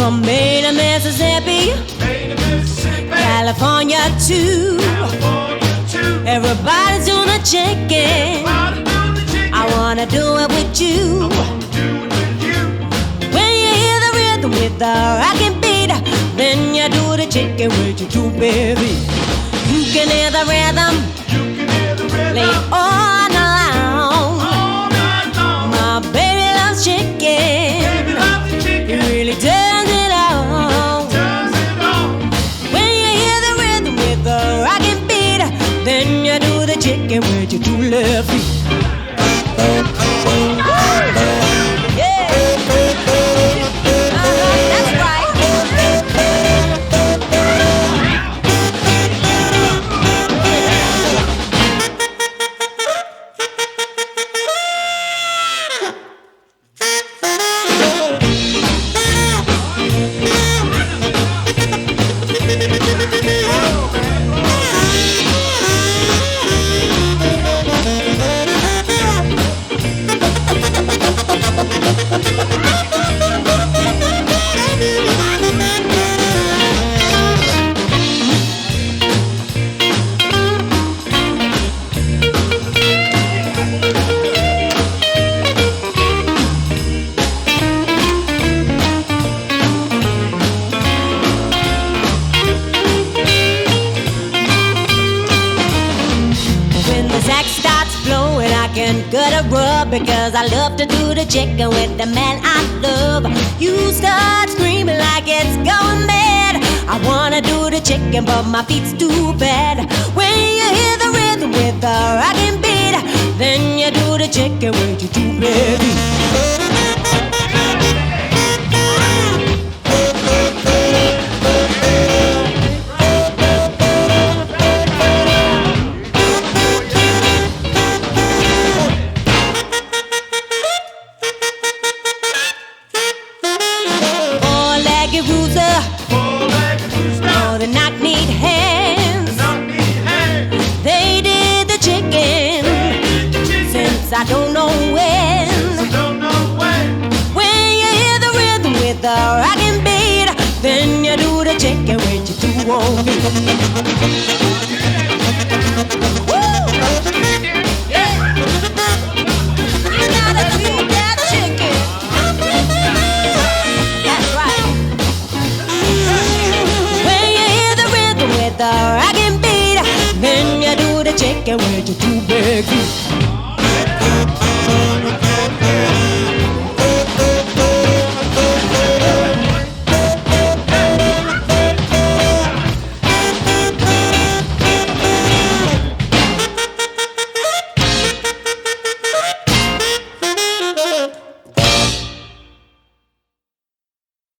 From Maine to Mississippi, California too. Everybody's doing the chicken. I wanna do it with you. When you hear the rhythm with the rockin' beat, then you do the chicken with your two, baby. You can hear the rhythm, lay all night long. My baby loves chicken. He really turns it on. When you hear the rhythm with the rockin' beat, then you do the chicken with your two left feet. Get a rub because I love to do the chicken with the man I love. You start screaming like it's going bad. I wanna do the chicken but my feet's too bad. When you hear the rhythm with the rockin' beat, then you do the chicken with your two, baby. Oh, the knock-kneed hands. They did the chicken since I don't know when. When you hear the rhythm with the rockin' beat, then you do the chicken with your two on me. You gotta do that chicken. The rockin' beat, then you do the chicken with your two big feet.